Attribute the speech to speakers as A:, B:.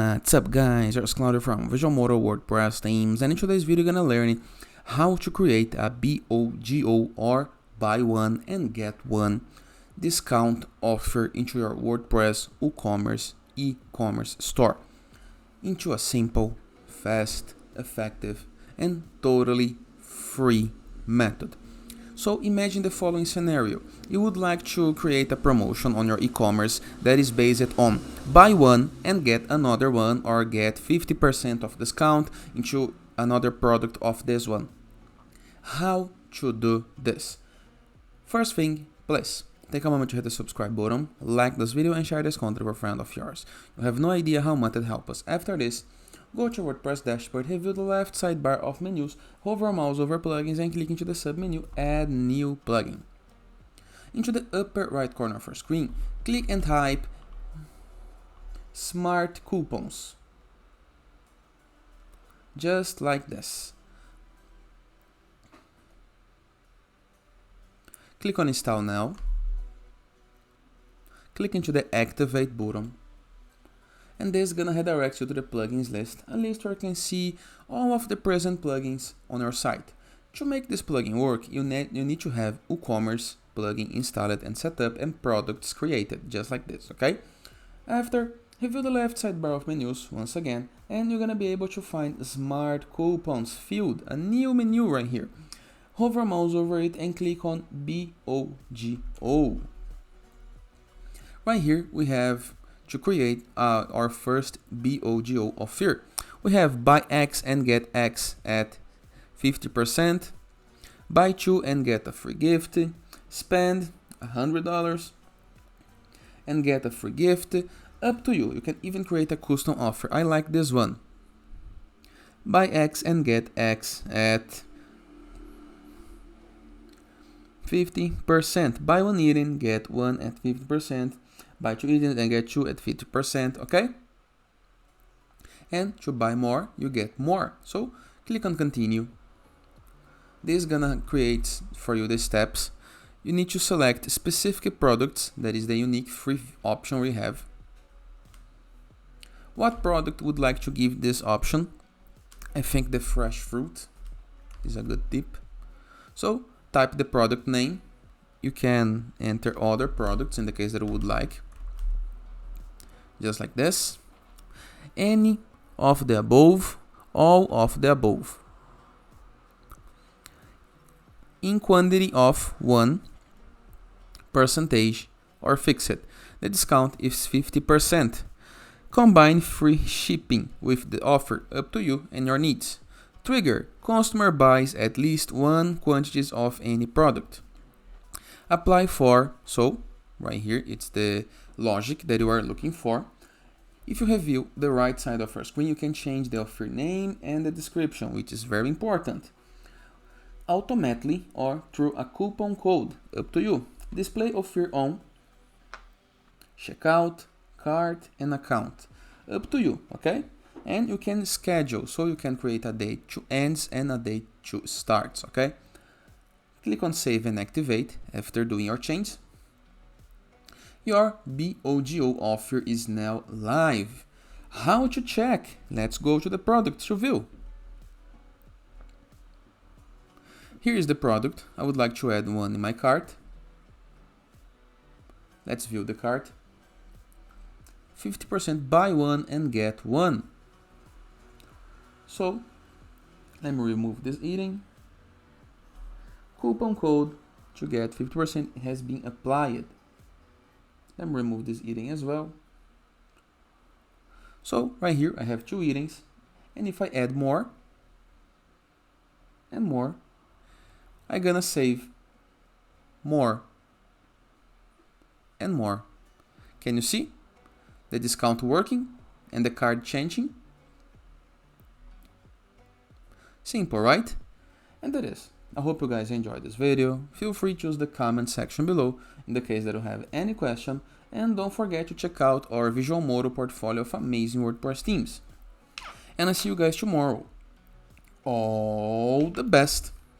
A: What's up guys, it's Claudio from Visual Modo WordPress themes, and in today's video you're gonna learn how to create a BOGO or buy one and get one discount offer into your WordPress WooCommerce e-commerce store into a simple, fast, effective and totally free method. So imagine the following scenario. You would like to create a promotion on your e-commerce that is based on buy one and get another one, or get 50% of discount into another product of this one. How to do this? First thing, please take a moment to hit the subscribe button, like this video and share this content with a friend of yours. You have no idea how much it helps us. After this, go to your WordPress dashboard, review the left sidebar of menus, hover a mouse over plugins and click into the submenu Add New Plugin. Into the upper right corner of your screen, click and type Smart Coupons. Just like this. Click on Install Now. Click into the Activate button. And this is gonna redirect you to the plugins list, a list where you can see all of the present plugins on your site. To make this plugin work, you need to have WooCommerce plugin installed and set up and products created, just like this, okay? After, review the left sidebar of menus once again, and you're gonna be able to find Smart Coupons field, a new menu right here. Hover a mouse over it and click on BOGO. Right here we have to create our first BOGO offer. We have buy X and get X at 50%, buy 2 and get a free gift, spend $100 and get a free gift. Up to you. You can even create a custom offer. I like this one. Buy X and get X at 50%. Buy one item, get one at 50%. Buy 2 items and get 2 at 50%, okay? And to buy more, you get more. So click on continue. This is gonna create for you the steps. You need to select specific products, that is the unique free option we have. What product would like to give this option? I think the fresh fruit is a good tip. So type the product name. You can enter other products in the case that you would like. Just like this. Any of the above, all of the above. In quantity of 1% or fixed. The discount is 50%. Combine free shipping with the offer, up to you and your needs. Trigger, customer buys at least 1 quantities of any product. Apply for, so right here it's the logic that you are looking for. If you review the right side of your screen, you can change the offer name and the description, which is very important. Automatically or through a coupon code, up to you. Display offer on checkout, cart and account, up to you, okay? And you can schedule, so you can create a date to ends and a date to starts, okay? Click on save and activate after doing your change. Your BOGO offer is now live. How to check? Let's go to the product review. Here is the product. I would like to add one in my cart. Let's view the cart. 50% buy one and get one. So let me remove this item. Coupon code to get 50% has been applied. Let me remove this item as well. So right here I have 2 items, and if I add more and more, I'm gonna save more and more. Can you see the discount working and the card changing? Simple, right? And that is. I hope you guys enjoyed this video. Feel free to use the comment section below in the case that you have any question, and don't forget to check out our Visual Modo portfolio of amazing WordPress themes. And I'll see you guys tomorrow. All the best!